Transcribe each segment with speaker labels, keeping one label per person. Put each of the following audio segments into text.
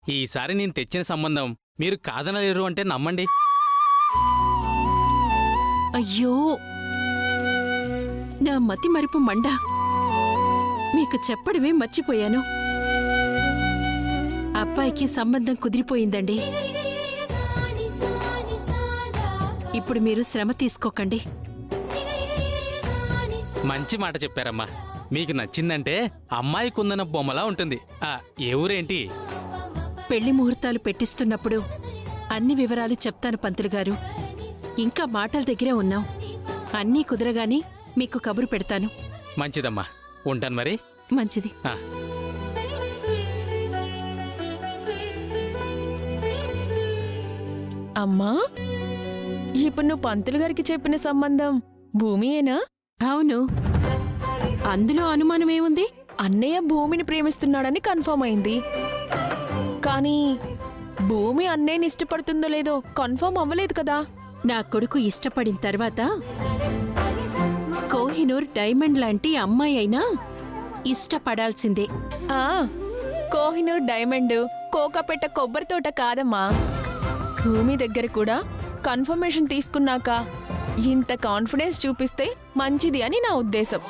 Speaker 1: ఈసారి నేను తెచ్చిన సంబంధం మీరు కాదనలేరు అంటే నమ్మండి.
Speaker 2: అయ్యో, నా మతి మరుపు మండ. మీకు చెప్పడమే మర్చిపోయాను. అబ్బాయికి సంబంధం కుదిరిపోయిందండి. ఇప్పుడు మీరు శ్రమ తీసుకోకండి.
Speaker 1: మంచి మాట చెప్పారమ్మా. మీకు నచ్చిందంటే అమ్మాయి కుందన బొమ్మలా ఉంటుంది. ఏ ఊరేంటి?
Speaker 2: పెళ్లి ముహూర్తాలు పెట్టిస్తున్నప్పుడు అన్ని వివరాలు చెప్తాను పంతులు గారు. ఇంకా మాటల దగ్గరే ఉన్నాం. అన్నీ కుదరగాని మీకు కబురు పెడతాను.
Speaker 1: మంచిదమ్మా, ఉంటాను మరి.
Speaker 2: మంచిది.
Speaker 3: అమ్మా, ఇప్పుడు నువ్వు పంతులు గారికి చెప్పిన సంబంధం భూమియేనా?
Speaker 2: అవును, అందులో అనుమానమేముంది?
Speaker 3: అన్నయ్య భూమిని ప్రేమిస్తున్నాడని కన్ఫర్మ్ అయింది. కానీ భూమి అన్నయ్యని ఇష్టపడుతుందో లేదో కన్ఫర్మ్ అవ్వలేదు కదా.
Speaker 2: నా కొడుకు ఇష్టపడిన తర్వాత కోహినూర్ డైమండ్ లాంటి అమ్మాయి అయినా ఇష్టపడాల్సిందే.
Speaker 3: కోహినూర్ డైమండ్ కోకపెట్ట కొబ్బరి తోట కాదమ్మా. భూమి దగ్గర కూడా కన్ఫర్మేషన్ తీసుకున్నాక ఇంత కాన్ఫిడెన్స్ చూపిస్తే మంచిది అని నా ఉద్దేశం.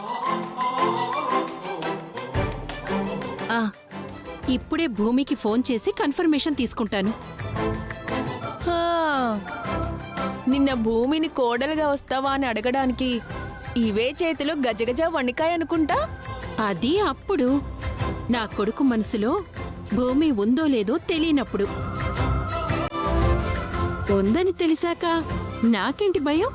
Speaker 2: ఇప్పుడే భూమికి ఫోన్ చేసి కన్ఫర్మేషన్ తీసుకుంటాను.
Speaker 3: నిన్న భూమిని కోడలుగా వస్తావా అని అడగడానికి ఇవే చేతులు గజగజ వణికాయ అనుకుంటా.
Speaker 2: అది అప్పుడు నా కొడుకు మనసులో భూమి ఉందో లేదో తెలియనప్పుడు. ఉందని తెలిసాక నాకేంటి భయం?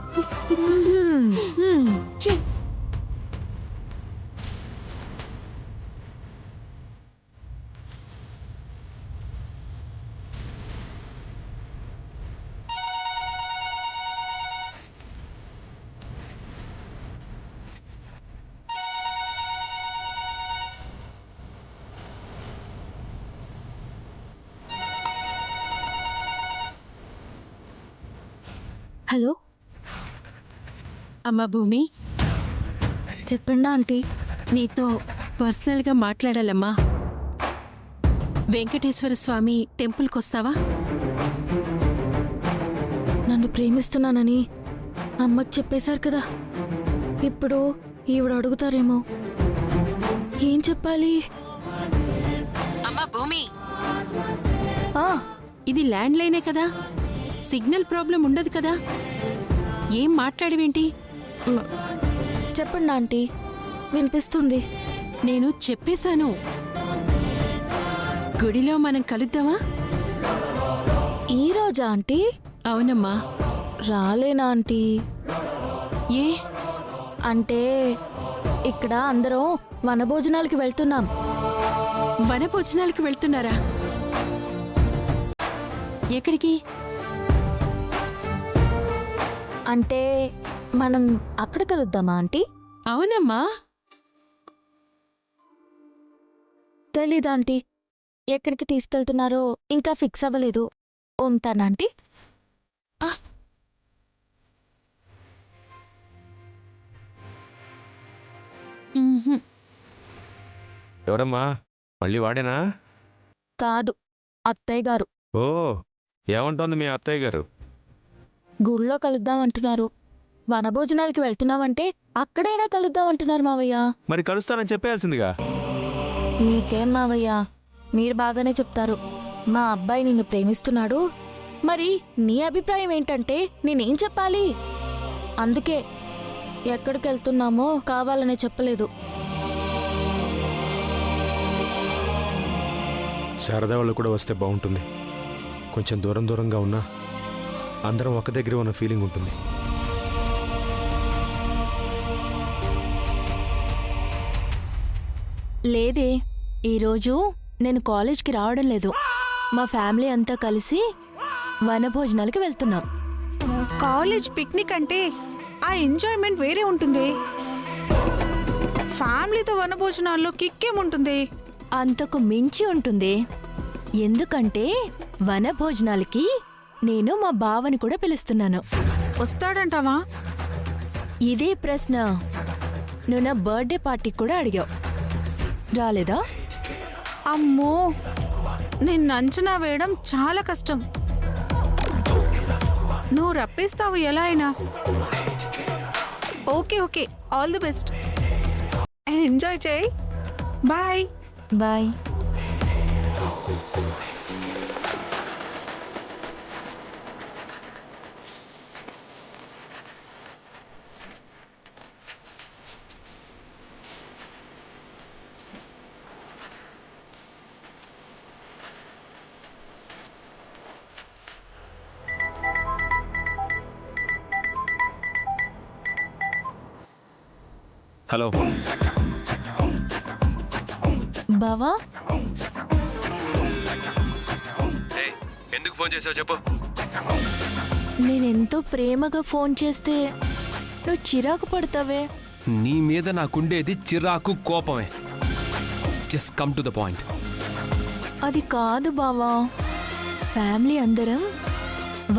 Speaker 4: హలో
Speaker 2: అమ్మా భూమి,
Speaker 4: చెప్పండి ఆంటీ.
Speaker 2: నీతో పర్సనల్గా మాట్లాడాలమ్మా. వెంకటేశ్వర స్వామి టెంపుల్కొస్తావా?
Speaker 4: నన్ను ప్రేమిస్తున్నానని అమ్మకి చెప్పేశారు కదా. ఇప్పుడు ఈవిడ అడుగుతారేమో. ఏం చెప్పాలి?
Speaker 2: అమ్మా భూమి,
Speaker 4: ఆ,
Speaker 2: ఇది ల్యాండ్ లైనే కదా, సిగ్నల్ ప్రాబ్లం ఉండదు కదా. ఏం మాట్లాడవేంటి?
Speaker 4: చెప్పండి ఆంటీ, వినిపిస్తుంది.
Speaker 2: నేను చెప్పేశాను. గుడిలో మనం కలుద్దామా?
Speaker 4: ఈ రోజా ఆంటీ?
Speaker 2: అవునమ్మా.
Speaker 4: రాలేనా ఆంటీ?
Speaker 2: ఏ?
Speaker 4: అంటే ఇక్కడ అందరం వనభోజనాలకి వెళ్తున్నాం.
Speaker 2: వనభోజనాలకు వెళ్తున్నారా? ఎక్కడికి?
Speaker 4: అంటే మనం అక్కడ కలుద్దామా ఆంటీ?
Speaker 2: అవునమ్మా.
Speaker 4: తెలీదా ఆంటీ, ఎక్కడికి తీసుకెళ్తున్నారో ఇంకా ఫిక్స్ అవ్వలేదు. ఉంటానంటీ.
Speaker 5: ఎవరమ్మా? మళ్ళీ వాడేనా?
Speaker 4: కాదు, అత్తయ్య గారు.
Speaker 5: ఓ, ఏమంటోంది మీ అత్తయ్య గారు?
Speaker 4: గుళ్ళో కలుద్దామంటున్నారు. వనభోజనాలకి వెళ్తున్నామంటే అక్కడైనా కలుద్దామంటున్నారు మావయ్య.
Speaker 5: మరి కలుస్తానని చెప్పేయాల్సిందిగా.
Speaker 4: మీకేం మావయ్య, మీరు బాగానే చెప్తారు. మా అబ్బాయి నిన్ను ప్రేమిస్తున్నాడు. మరి నీ అభిప్రాయం ఏంటంటే నేనేం చెప్పాలి? అందుకే ఎక్కడికి వెళ్తున్నామో కావాలనే చెప్పలేదు.
Speaker 6: శారదా వాళ్ళు కూడా వస్తే బాగుంటుంది. కొంచెం దూరం దూరంగా ఉన్నా అందరం ఒక దగ్గర ఉన్న ఫీలింగ్ ఉంటుంది.
Speaker 3: లేదే, ఈరోజు నేను కాలేజ్కి రావడం లేదు. మా ఫ్యామిలీ అంతా కలిసి వనభోజనాలకి వెళ్తున్నాం.
Speaker 7: కాలేజ్ పిక్నిక్ అంటే ఆ ఎంజాయ్మెంట్ వేరే ఉంటుంది. ఫ్యామిలీతో వనభోజనాల్లో కిక్కేముంటుంది?
Speaker 3: అంతకు మించి ఉంటుంది. ఎందుకంటే వనభోజనాలకి నేను మా బావని కూడా పిలుస్తున్నాను.
Speaker 7: వస్తాడంటావా?
Speaker 3: ఇదే ప్రశ్న నువ్వు నా బర్త్డే పార్టీకి కూడా అడిగావు. రాలేదా?
Speaker 7: అమ్మో, నిన్ను అంచనా వేయడం చాలా కష్టం. నువ్వు రప్పిస్తావు ఎలా అయినా. Okay okay, all the best. Enjoy చేయి. Bye
Speaker 4: bye.
Speaker 5: హలో.
Speaker 4: బావా,
Speaker 6: ఎందుకు ఫోన్ చేసావు చెప్పు.
Speaker 4: నేనెంతో ప్రేమగా ఫోన్ చేస్తే నువ్వు చిరాకు పడతావే.
Speaker 8: నీ మీద నాకుండేది చిరాకు, కోపమే. Just come to the point.
Speaker 4: అది కాదు బావా, ఫ్యామిలీ అందరం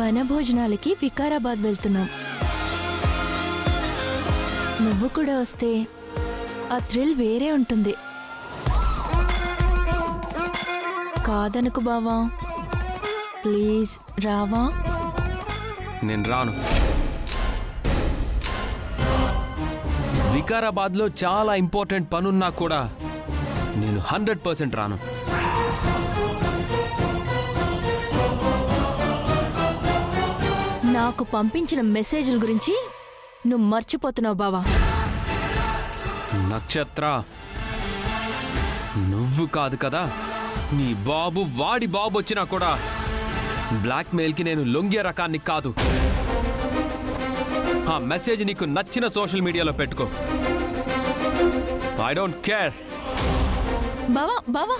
Speaker 4: వనభోజనాలకి వికారాబాద్ వెళ్తున్నాం. నువ్వు కూడా వస్తే ఆ థ్రిల్ వేరే ఉంటుంది. కాదనుకు బావా, ప్లీజ్ రావా.
Speaker 8: నేను రాను. వికారాబాద్లో చాలా ఇంపార్టెంట్ పనున్నా కూడా నేను 100% రాను.
Speaker 4: నాకు పంపించిన మెసేజ్ల గురించి నువ్వు మర్చిపోతున్నావు బావా.
Speaker 8: నక్షత్ర, నువ్వు కాదు కదా, నీ బాబు, వాడి బాబు వచ్చినా కూడా బ్లాక్మెయిల్కి నేను లొంగే రకాన్ని కాదు. ఆ మెసేజ్ నీకు నచ్చిన సోషల్ మీడియాలో పెట్టుకో. I don't care.
Speaker 4: బావా బావా,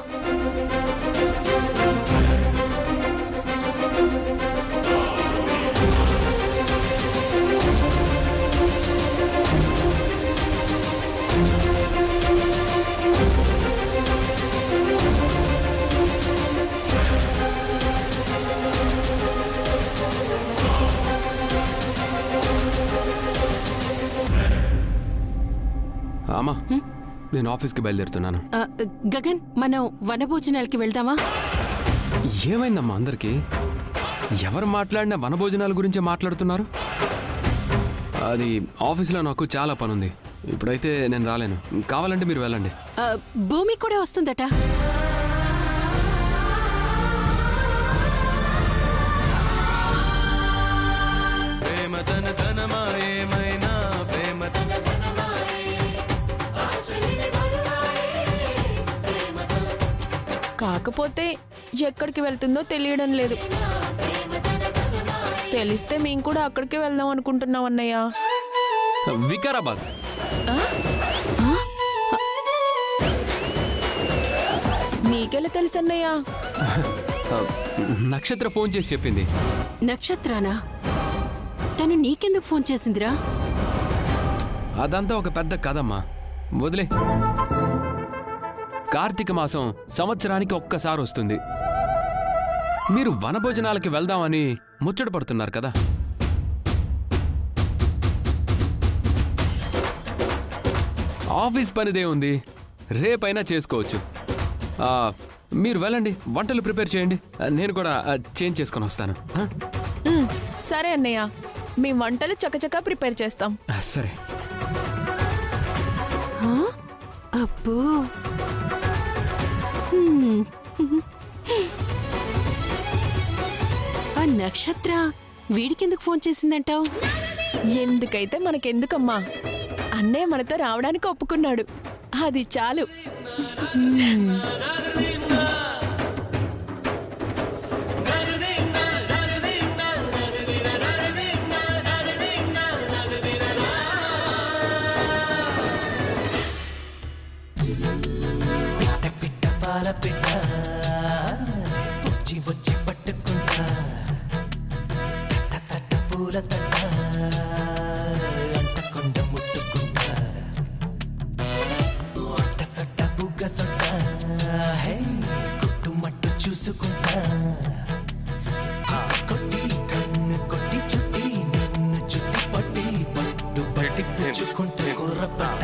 Speaker 8: అమ్మా, నేను ఆఫీస్కి బయలుదేరుతున్నాను.
Speaker 2: గగన్, మనం వనభోజనాలకి వెళ్దామా?
Speaker 8: ఏమైందమ్మా అందరికీ? ఎవరు మాట్లాడినా వనభోజనాల గురించే మాట్లాడుతున్నారు. అది ఆఫీస్లో నాకు చాలా పనుంది. ఇప్పుడైతే నేను రాలేను. కావాలంటే మీరు వెళ్ళండి.
Speaker 2: భూమి కూడా వస్తుందట.
Speaker 3: కాకపోతే ఎక్కడికి వెళ్తుందో తెలియడం లేదు. తెలిస్తే మేము కూడా అక్కడికే వెళ్దాం అనుకుంటున్నాం అన్నయ్య.
Speaker 8: వికారాబాద్.
Speaker 3: మీకెలా తెలుసు అన్నయ్య?
Speaker 8: నక్షత్ర ఫోన్ చేసి చెప్పింది.
Speaker 2: నక్షత్రానా? తను నీకెందుకు ఫోన్ చేసిందిరా?
Speaker 8: అదంతా ఒక పెద్ద కథమ్మా, వదిలే. కార్తీక మాసం సంవత్సరానికి ఒక్కసారి వస్తుంది. మీరు వనభోజనాలకి వెళ్దామని ముచ్చట పడుతున్నారు కదా. ఆఫీస్ పనిదే ఉంది, రేపైనా చేసుకోవచ్చు. మీరు వెళ్ళండి, వంటలు ప్రిపేర్ చేయండి. నేను కూడా చేంజ్ చేసుకొని వస్తాను.
Speaker 3: సరే అన్నయ్య, మీ వంటలు చకచకా ప్రిపేర్ చేస్తాం.
Speaker 8: సరే.
Speaker 2: అబ్బో, ఆ నక్షత్ర వీడికెందుకు ఫోన్ చేసిందంటావు?
Speaker 3: ఎందుకైతే మనకెందుకమ్మా, అన్నయ్య మనతో రావడానికి ఒప్పుకున్నాడు, అది చాలు.
Speaker 9: వచ్చి పట్టుకుంటా తట్ట పూల తట్ట అంటకుండా ముట్టుకుంటా సొట్ట సొట్ట బుగ్గ సొట్ట కుట్టు మట్టు చూసుకుంటా కొట్టి కన్ను కొట్టి చుట్టి నన్ను చుట్టి పట్టి పట్టు పట్టి పుచ్చుకుంటే కుర్ర పట్ట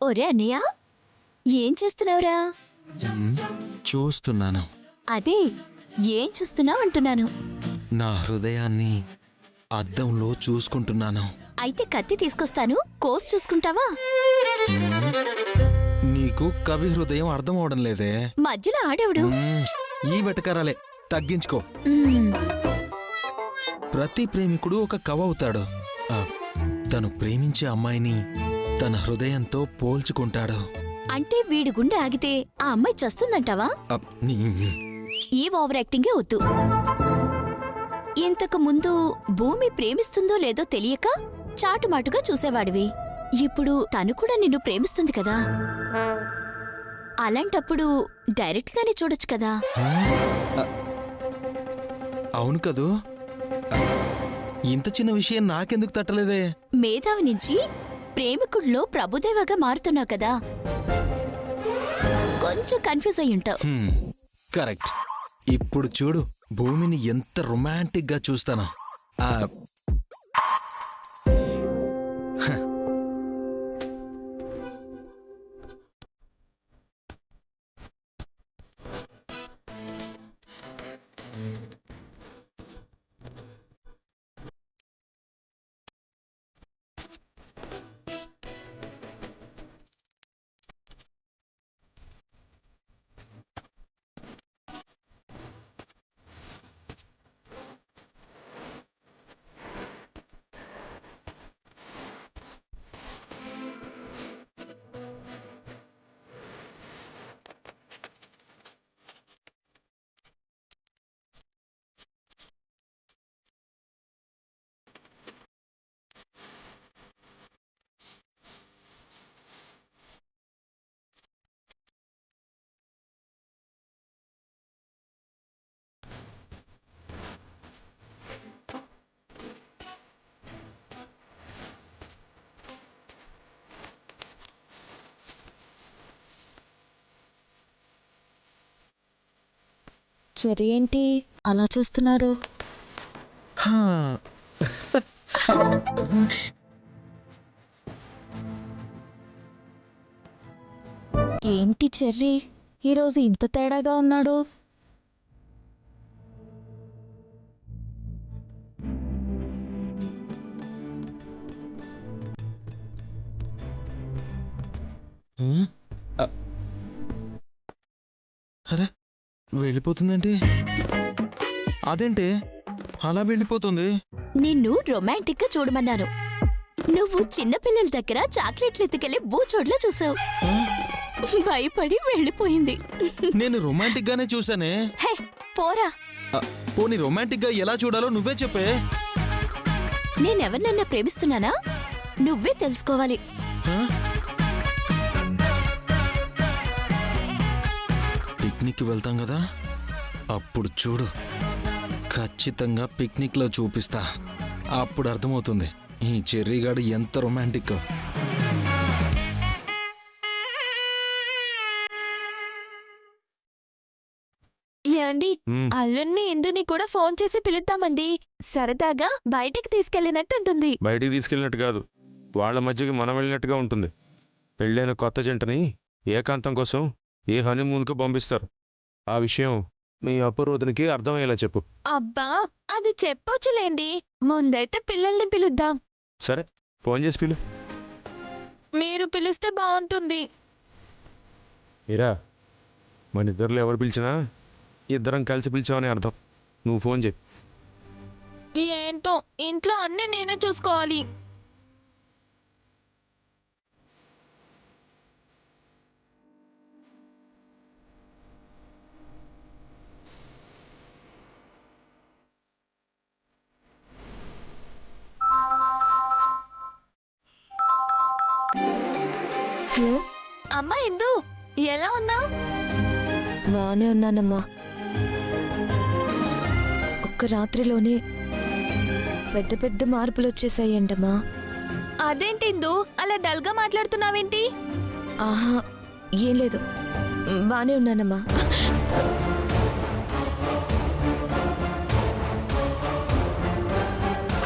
Speaker 4: ఒరే అన్నయ్య, ఏం చేస్తున్నావురా?
Speaker 9: చూస్తున్నాను.
Speaker 4: అదే, ఏం చూస్తున్నావు అంటున్నాను.
Speaker 9: నా హృదయాన్ని అద్దంలో చూసుకుంటున్నాను.
Speaker 4: అయితే కత్తి తీసుకొస్తాను, కోసి చూసుకుంటావా?
Speaker 9: నీకు కవి హృదయం అర్థం అవడం లేదే.
Speaker 4: మధ్యలో ఆడేవుడు.
Speaker 9: ఈ వెటకారాలే తగ్గించుకో.
Speaker 4: మ్మ్.
Speaker 9: ప్రతి ప్రేమికుడు ఒక కవి అవుతాడు. తను ప్రేమించే అమ్మాయిని తన హృదయంతో పోల్చుకుంటాడు.
Speaker 4: అంటే వీడి గుండె ఆగితే ఆ అమ్మాయి చస్తుందంటావా? ఈ ఓవర్ యాక్టింగే వద్దు. ఇంతకు ముందు భూమి ప్రేమిస్తుందో లేదో తెలియక చాటుమాటుగా చూసేవాడివి. ఇప్పుడు తను కూడా నిన్ను ప్రేమిస్తుంది కదా, అలాంటప్పుడు డైరెక్ట్ గానే చూడొచ్చు కదా.
Speaker 9: అవును కదూ, ఇంత చిన్న విషయం నాకెందుకు తట్టలేదే?
Speaker 4: మేధావి నుంచి ప్రేమికుడిలో ప్రభుదేవగా మారుతున్నావు కదా, కొంచెం కన్ఫ్యూజ్ అయ్యుంటావు.
Speaker 9: కరెక్ట్. ఇప్పుడు చూడు, భూమిని ఎంత రొమాంటిక్ గా చూస్తాను.
Speaker 3: చెర్రీ ఏంటి అలా చూస్తున్నారు? ఏంటి చెర్రీ ఈరోజు ఇంత తేడాగా ఉన్నాడు?
Speaker 9: అరే, వెళ్ళిపోతుందేంటి? అదేంటి అలా వెళ్ళిపోతుంది?
Speaker 4: నిన్ను రొమాంటిక్ గా చూడమన్నాను. నువ్వు చిన్నపిల్లల దగ్గర చాక్లెట్లు ఎత్తుకెళ్లే బూచోడ్లా చూసావు. భయపడి వెళ్ళిపోయింది.
Speaker 9: నేను రొమాంటిక్ గానే చూసానే.
Speaker 4: హే, పోరా.
Speaker 9: పోనీ రొమాంటిక్ గా ఎలా చూడాలో నువ్వే చెప్పే.
Speaker 4: నేనెవరినన్నా ప్రేమిస్తున్నానా నువ్వే తెలుసుకోవాలి.
Speaker 9: పిక్నిక్ వెళ్తాం కదా, అప్పుడు చూడు, ఖచ్చితంగా పిక్నిక్ లో చూపిస్తా. అప్పుడు అర్థమవుతుంది ఈ చెర్రీగాడు ఎంత రొమాంటిక్.
Speaker 3: ఏమండి, అల్లుణ్ణి ఇందుని కూడా ఫోన్ చేసి పిలుద్దామండి. సరదాగా బయటికి తీసుకెళ్ళినట్టు ఉంటుంది.
Speaker 5: బయటికి తీసుకెళ్ళినట్టు కాదు, వాళ్ళ మధ్యకి మనం వెళ్ళినట్టుగా ఉంటుంది. పెళ్ళైన కొత్త జంటని ఏకాంతం కోసం ఏ హనీమూన్కు పంపిస్తారు. ఆ విషయం మీ అపరోధనికి అర్థమయ్యేలా చెప్పు.
Speaker 3: అబ్బా, అది చెప్పొచ్చులేండి. ముందైతే పిల్లల్ని పిలుద్దాం.
Speaker 5: సరే, ఫోన్ చేసి పిలు.
Speaker 3: మీరు పిలిస్తే బాగుంటుంది.
Speaker 5: మీరా, మన ఇద్దరిలో ఎవరు పిలిచినా ఇద్దరం కలిసి పిలిచామని అర్థం. నువ్వు ఫోన్ చేయి.
Speaker 3: ఏంటో ఇంట్లో అన్నీ నేనే చూసుకోవాలి. అమ్మా ఇందు ఎలా ఉన్నావు?
Speaker 10: బానే ఉన్నానమ్మా. ఒక్క రాత్రిలోనే పెద్ద పెద్ద మార్పులు వచ్చేసాయంటమ్మా.
Speaker 3: అదేంటి ఇందు అలా డల్ గా మాట్లాడుతున్నావేంటి?
Speaker 10: ఆహా, ఏం లేదు, బానే ఉన్నానమ్మా.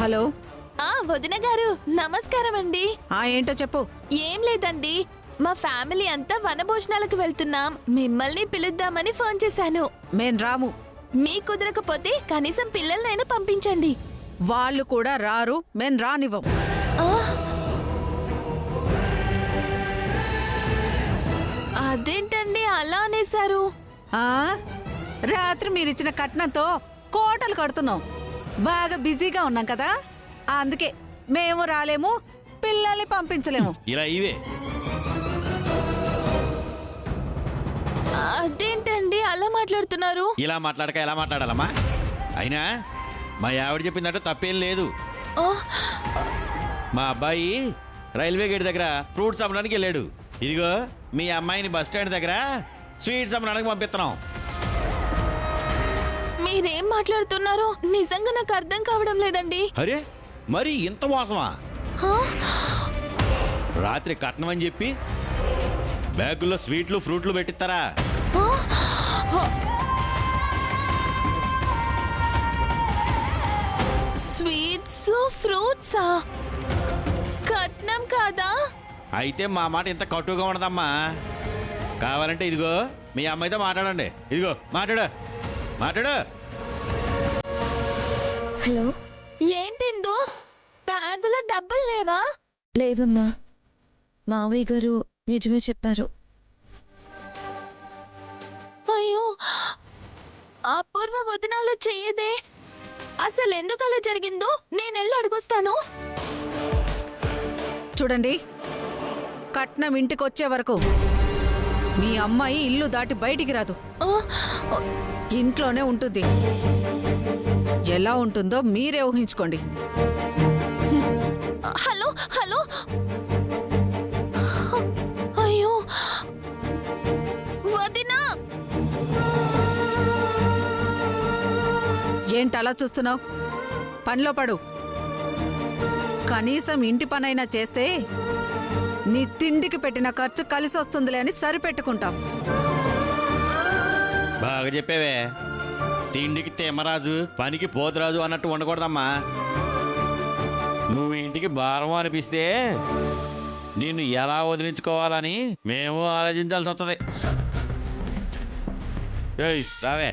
Speaker 7: హలో.
Speaker 3: వదిన గారు నమస్కారం అండి.
Speaker 7: ఏంటో చెప్పు.
Speaker 3: ఏం లేదండి, మా ఫ్యామిలీ అంతా వనభోజనాలకు వెళ్తున్నాం. మిమ్మల్ని పిలుద్దామని ఫోన్ చేశాను.
Speaker 7: మేం రాము.
Speaker 3: మీ కుదరకపోతే కనీసం పిల్లలనైనా పంపించండి.
Speaker 7: వాళ్ళు కూడా రారు, మేం రానివ్వం.
Speaker 3: ఆ, అదేంటండి అలా అనేశారు?
Speaker 7: రాత్రి మీరిచ్చిన కట్నంతో కోటలు కడుతున్నాం. బాగా బిజీగా ఉన్నాం కదా, అందుకే మేము రాలేము, పిల్లల్ని పంపించలేము.
Speaker 11: ఇలా ఇవే
Speaker 3: అదేంటండి అలా మాట్లాడుతున్నారు?
Speaker 11: ఇలా మాట్లాడక ఎలా మాట్లాడాలమ్మా? అయినా మా ఆవిడ చెప్పిందంటే తప్పేం లేదు.
Speaker 3: ఆ,
Speaker 11: మా అబ్బాయి రైల్వే గేట్ దగ్గర ఫ్రూట్స్ అమ్మడానికి వెళ్ళాడు. ఇదిగో మీ అమ్మాయిని బస్ స్టాండ్ దగ్గర స్వీట్స్ అమ్మడానికి పంపిస్తున్నాం.
Speaker 3: మీరేం మాట్లాడుతున్నారో నిజంగా నాకు అర్థం కావడం లేదండి.
Speaker 11: అరే మరి ఇంత మోసమా?
Speaker 3: ఆ,
Speaker 11: రాత్రి కట్నం అని చెప్పి బ్యాగుల్లో స్వీట్లు ఫ్రూట్లు పెట్టిస్తారా?
Speaker 3: ఆ, ఆ. స్వీట్స్ ఫ్రూట్సా? కట్నం కాదా?
Speaker 11: అయితే మా మాట ఇంత కట్టుగా ఉండదమ్మా. కావాలంటే ఇదిగో మీ అమ్మాయితో మాట్లాడండి. ఇదిగో మాట్లాడు మాట్లాడు.
Speaker 10: హలో.
Speaker 3: ఏంటిందో బ్యాగులో డబ్బులు లేవా?
Speaker 10: లేవమ్మా, మావయ్య గారు నిజమే చెప్పారు.
Speaker 3: అయ్యో, అపూర్వ వదనాలు చెయ్యదే. అసలు ఎందుకు అలా జరిగిందో నేను వెళ్ళి అడుగుస్తాను.
Speaker 7: చూడండి, కట్నం ఇంటికి వచ్చే వరకు మీ అమ్మాయి ఇల్లు దాటి బయటికి రాదు, ఇంట్లోనే ఉంటుంది. ఎలా ఉంటుందో మీరే ఊహించుకోండి.
Speaker 3: Hello hello. అయ్యో వదినా.
Speaker 7: ఏంటి అలా చూస్తున్నావు? పనిలో పడు. కనీసం ఇంటి పనైనా చేస్తే నీ తిండికి పెట్టిన ఖర్చు కలిసి వస్తుందిలే అని సరిపెట్టుకుంటాం.
Speaker 11: బాగా చెప్పేవే. తిండికి తెమ్మరాజు పనికి పోతురాజు అన్నట్టు ఉండకూడదమ్మా. నువ్వు ఇంటికి భారం అనిపిస్తే నిన్ను ఎలా వదిలించుకోవాలని మేము ఆలోచించాల్సి వస్తుంది. ఏయ్ రావే.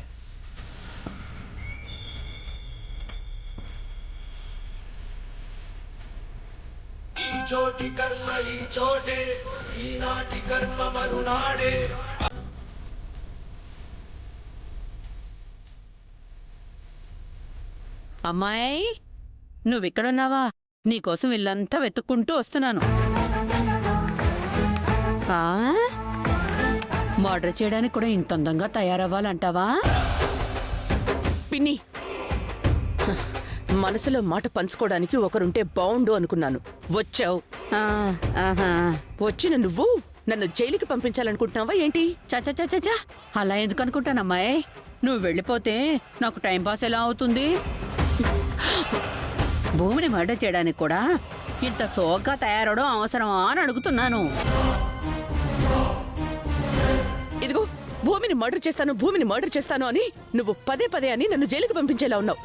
Speaker 2: అమ్మాయి, నువ్విక్కడున్నావా? నీకోసం ఇల్లంతా వెతుక్కుంటూ వస్తున్నాను. మర్డర్ చేయడానికి కూడా ఇంత అందంగా తయారవ్వాలంటావా?
Speaker 12: పిన్ని, మనసులో మాట పంచుకోవడానికి ఒకరుంటే బావుండు అనుకున్నాను. వచ్చావు. వచ్చిన నువ్వు నన్ను జైలుకి పంపించాలనుకుంటున్నావా ఏంటి?
Speaker 2: చచచచచా, అలా ఎందుకు అనుకుంటానమ్మాయి? నువ్వు వెళ్ళిపోతే నాకు టైంపాస్ ఎలా అవుతుంది? భూమిని మర్డర్ చేయడానికి కూడా ఇంత సోగ్గా తయారవడం అవసరమా అని అడుగుతున్నాను.
Speaker 12: ఇదిగో, భూమిని మర్డర్ చేస్తాను, భూమిని మర్డర్ చేస్తాను అని నువ్వు పదే పదే అని నన్ను జైలుకి పంపించేలా ఉన్నావు.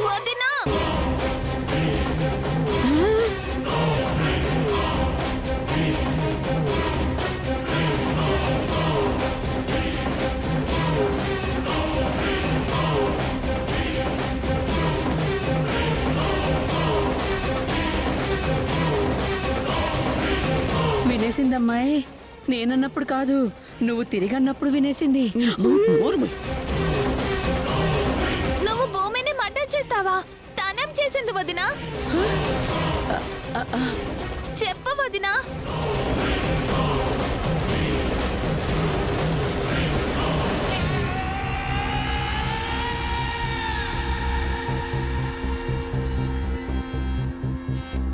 Speaker 3: వదినా.
Speaker 2: వినేసిందమ్మాయి. నేనన్నప్పుడు కాదు, నువ్వు తిరిగి అన్నప్పుడు వినేసింది.
Speaker 3: నువ్వు భూమిని మర్డర్ చేస్తావా? తనం చేసింది వదినా. చెప్పు వదినా.